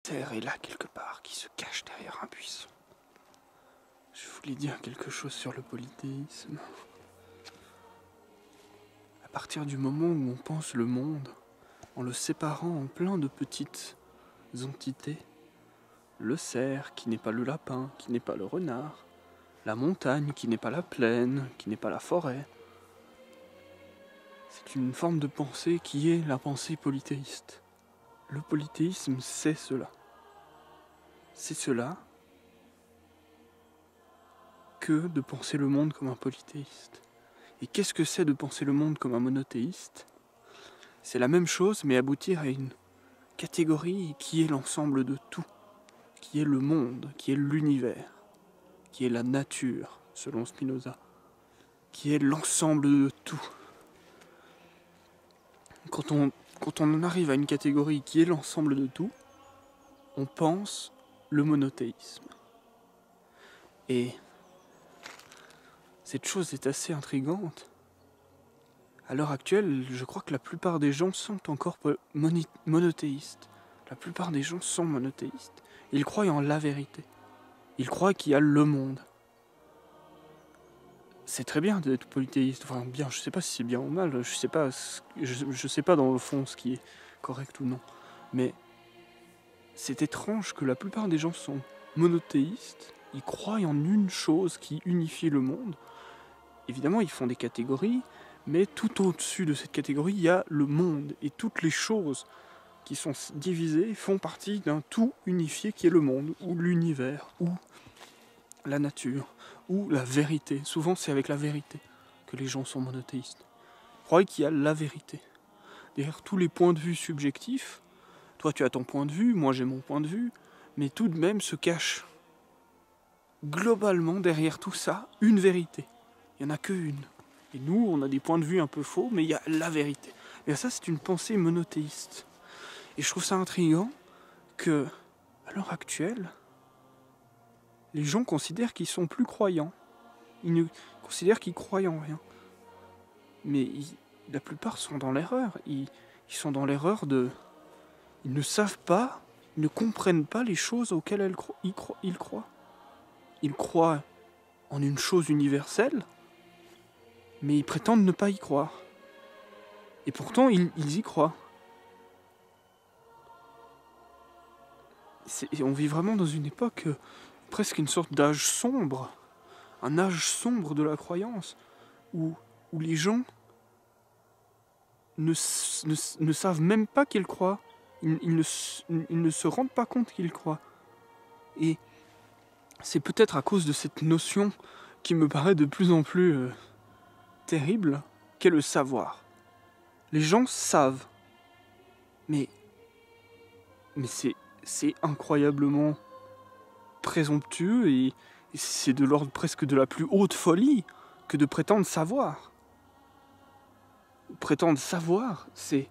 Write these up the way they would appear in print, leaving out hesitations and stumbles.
Terre est là quelque part, qui se cache derrière un buisson. Je voulais dire quelque chose sur le polythéisme. À partir du moment où on pense le monde, en le séparant en plein de petites entités, le cerf qui n'est pas le lapin, qui n'est pas le renard, la montagne qui n'est pas la plaine, qui n'est pas la forêt, c'est une forme de pensée qui est la pensée polythéiste. Le polythéisme, c'est cela. C'est cela que de penser le monde comme un polythéiste. Et qu'est-ce que c'est de penser le monde comme un monothéiste ? C'est la même chose, mais aboutir à une catégorie qui est l'ensemble de tout, qui est le monde, qui est l'univers, qui est la nature, selon Spinoza, qui est l'ensemble de tout. Quand on en arrive à une catégorie qui est l'ensemble de tout, on pense le monothéisme. Et cette chose est assez intrigante. À l'heure actuelle, je crois que la plupart des gens sont encore monothéistes. La plupart des gens sont monothéistes. Ils croient en la vérité. Ils croient qu'il y a le monde. C'est très bien d'être polythéiste. Enfin, bien, je sais pas si c'est bien ou mal. Je sais pas dans le fond ce qui est correct ou non. Mais c'est étrange que la plupart des gens sont monothéistes. Ils croient en une chose qui unifie le monde. Évidemment, ils font des catégories, mais tout au-dessus de cette catégorie, il y a le monde. Et toutes les choses qui sont divisées font partie d'un tout unifié qui est le monde, ou l'univers, ou la nature, ou la vérité. Souvent, c'est avec la vérité que les gens sont monothéistes. Ils croient qu'il y a la vérité. Derrière tous les points de vue subjectifs, toi tu as ton point de vue, moi j'ai mon point de vue, mais tout de même se cache globalement derrière tout ça une vérité. Il n'y en a qu'une. Et nous, on a des points de vue un peu faux, mais il y a la vérité. Et ça, c'est une pensée monothéiste. Et je trouve ça intriguant que, à l'heure actuelle, les gens considèrent qu'ils sont plus croyants. Ils ne considèrent qu'ils croient en rien. Mais la plupart sont dans l'erreur. Ils sont dans l'erreur de... Ils ne savent pas, ils ne comprennent pas les choses auxquelles ils croient. Ils croient en une chose universelle, mais ils prétendent ne pas y croire. Et pourtant, ils y croient. On vit vraiment dans une époque, presque une sorte d'âge sombre, un âge sombre de la croyance, où les gens ne savent même pas qu'ils croient. Ils ne se rendent pas compte qu'ils croient. Et c'est peut-être à cause de cette notion qui me paraît de plus en plus terrible, qu'est le savoir. Les gens savent, mais c'est incroyablement présomptueux et c'est de l'ordre presque de la plus haute folie que de prétendre savoir. Prétendre savoir, c'est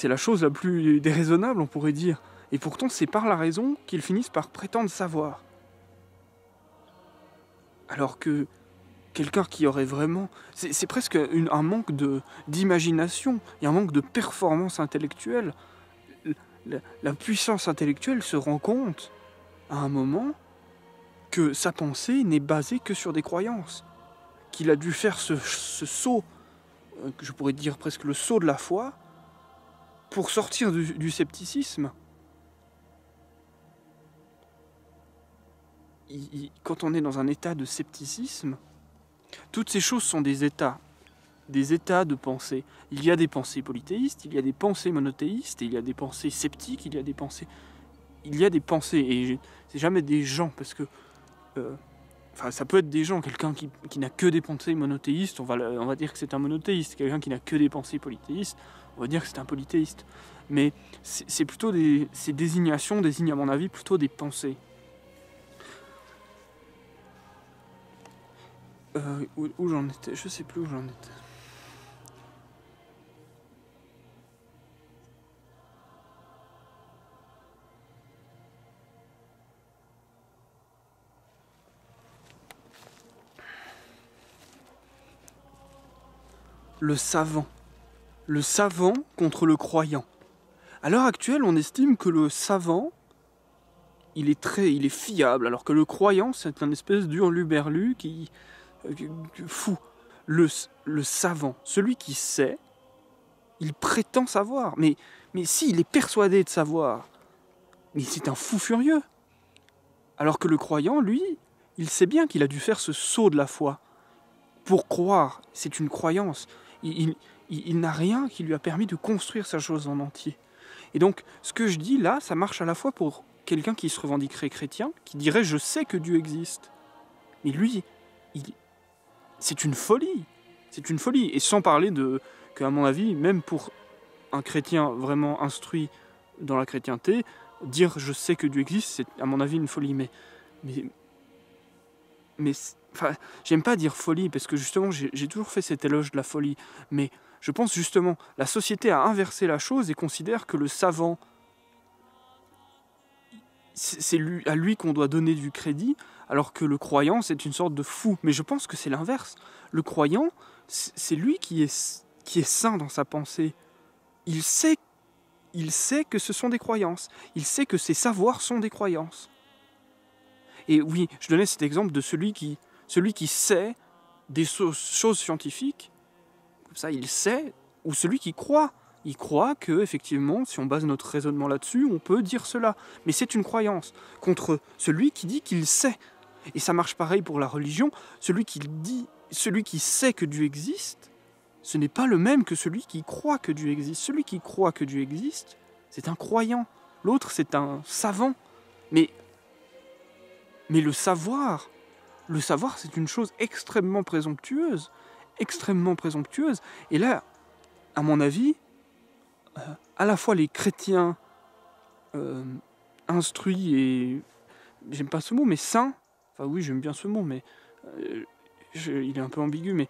la chose la plus déraisonnable, on pourrait dire. Et pourtant, c'est par la raison qu'ils finissent par prétendre savoir. Alors que quelqu'un qui aurait vraiment... C'est presque un manque d'imagination, il y a un manque de performance intellectuelle. La puissance intellectuelle se rend compte, à un moment, que sa pensée n'est basée que sur des croyances. Qu'il a dû faire ce saut, que je pourrais dire presque le saut de la foi, pour sortir du scepticisme. Quand on est dans un état de scepticisme, toutes ces choses sont des états de pensée. Il y a des pensées polythéistes, il y a des pensées monothéistes, il y a des pensées sceptiques, il y a des pensées, et c'est jamais des gens, parce que ça peut être des gens, quelqu'un qui n'a que des pensées monothéistes, on va dire que c'est un monothéiste, quelqu'un qui n'a que des pensées polythéistes, on va dire que c'est un polythéiste. Mais c'est plutôt ces désignations désignent à mon avis plutôt des pensées. Où j'en étais ? Je sais plus où j'en étais. Le savant contre le croyant. À l'heure actuelle, on estime que le savant, il est fiable, alors que le croyant, c'est un espèce d'hurluberlu fou. Le savant, celui qui sait, il prétend savoir. Mais s'il est persuadé de savoir, mais c'est un fou furieux. Alors que le croyant, lui, il sait bien qu'il a dû faire ce saut de la foi. Pour croire, c'est une croyance. Il n'a rien qui lui a permis de construire sa chose en entier. Et donc, ce que je dis là, ça marche à la fois pour quelqu'un qui se revendiquerait chrétien, qui dirait « je sais que Dieu existe ». Mais lui, c'est une folie. C'est une folie. Et sans parler qu'à mon avis, même pour un chrétien vraiment instruit dans la chrétienté, dire « je sais que Dieu existe », c'est à mon avis une folie. Mais enfin, j'aime pas dire folie, parce que justement, j'ai toujours fait cet éloge de la folie. Mais je pense justement, la société a inversé la chose et considère que le savant, c'est à lui qu'on doit donner du crédit, alors que le croyant, c'est une sorte de fou. Mais je pense que c'est l'inverse. Le croyant, c'est lui qui est sain dans sa pensée. Il sait que ce sont des croyances. Il sait que ses savoirs sont des croyances. Et oui, je donnais cet exemple de celui qui sait des choses scientifiques, comme ça il sait, ou celui qui croit. Il croit que, effectivement, si on base notre raisonnement là-dessus, on peut dire cela. Mais c'est une croyance, contre celui qui dit qu'il sait. Et ça marche pareil pour la religion. Celui qui sait que Dieu existe, ce n'est pas le même que celui qui croit que Dieu existe. Celui qui croit que Dieu existe, c'est un croyant. L'autre, c'est un savant. Mais le savoir, c'est une chose extrêmement présomptueuse. Extrêmement présomptueuse. Et là, à mon avis, à la fois les chrétiens instruits et, j'aime pas ce mot, mais saints, enfin oui, j'aime bien ce mot, mais il est un peu ambigu, mais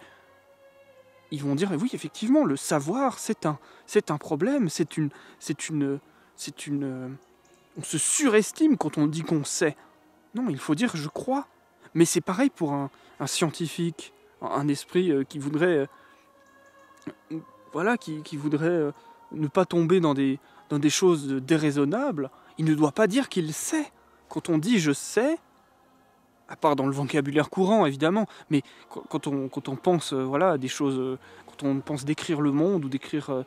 ils vont dire, oui, effectivement, le savoir, c'est un problème, on se surestime quand on dit qu'on sait. Non, il faut dire je crois. Mais c'est pareil pour un scientifique, un esprit qui voudrait, qui voudrait ne pas tomber dans des choses déraisonnables. Il ne doit pas dire qu'il sait. Quand on dit je sais, à part dans le vocabulaire courant évidemment, mais quand on pense à des choses, quand on pense décrire le monde ou décrire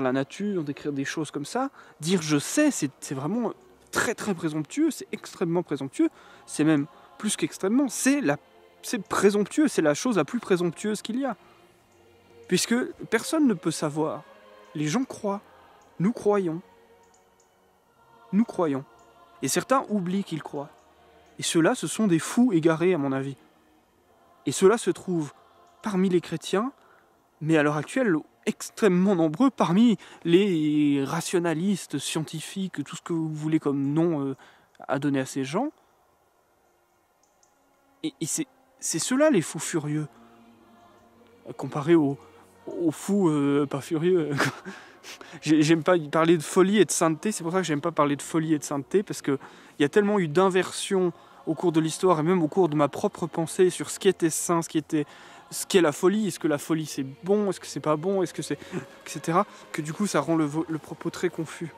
la nature, décrire des choses comme ça, dire je sais, c'est vraiment très très présomptueux, c'est extrêmement présomptueux, c'est même plus qu'extrêmement, c'est présomptueux, c'est la chose la plus présomptueuse qu'il y a. Puisque personne ne peut savoir. Les gens croient. Nous croyons. Nous croyons. Et certains oublient qu'ils croient. Et ceux-là, ce sont des fous égarés, à mon avis. Et ceux-là se trouvent parmi les chrétiens, mais à l'heure actuelle, extrêmement nombreux parmi les rationalistes, scientifiques, tout ce que vous voulez comme nom à donner à ces gens. Et c'est ceux-là, les fous furieux. Comparé aux fous pas furieux. J'aime pas parler de folie et de sainteté, c'est pour ça que j'aime pas parler de folie et de sainteté, parce qu'il y a tellement eu d'inversions au cours de l'histoire et même au cours de ma propre pensée sur ce qui était saint, ce qu'est la folie, est-ce que la folie c'est bon, est-ce que c'est pas bon, est-ce que c'est... etc. que du coup ça rend le propos très confus.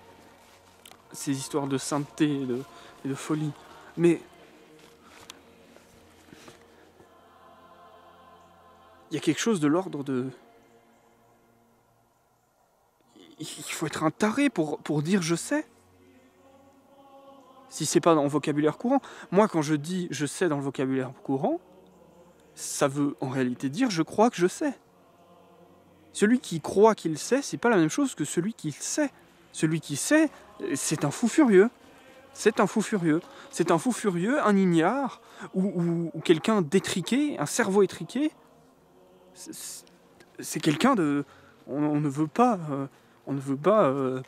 Ces histoires de sainteté et de folie. Mais il y a quelque chose de l'ordre de... Il faut être un taré pour dire je sais. Si c'est pas dans le vocabulaire courant. Moi, quand je dis je sais dans le vocabulaire courant, ça veut en réalité dire je crois que je sais. Celui qui croit qu'il sait, c'est pas la même chose que celui qui sait. Celui qui sait, c'est un fou furieux. C'est un fou furieux. C'est un fou furieux, un ignare, ou quelqu'un d'étriqué, un cerveau étriqué. C'est quelqu'un de... On ne veut pas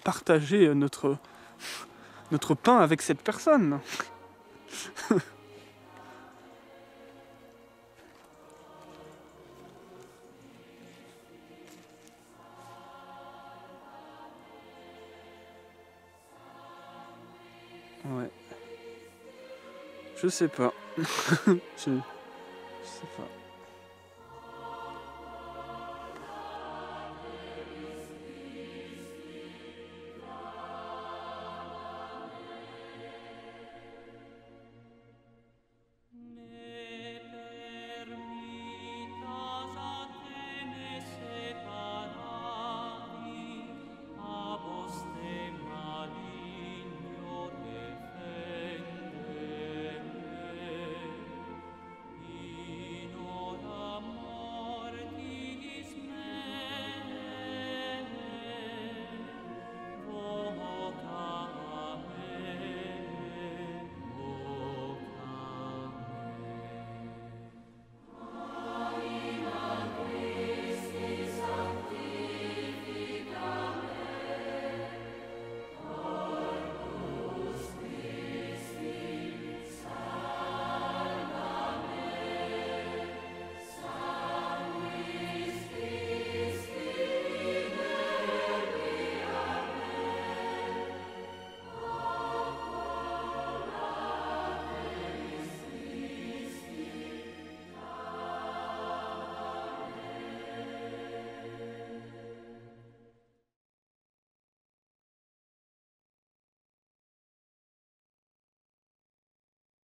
partager notre pain avec cette personne. Ouais. Je sais pas. Je sais pas.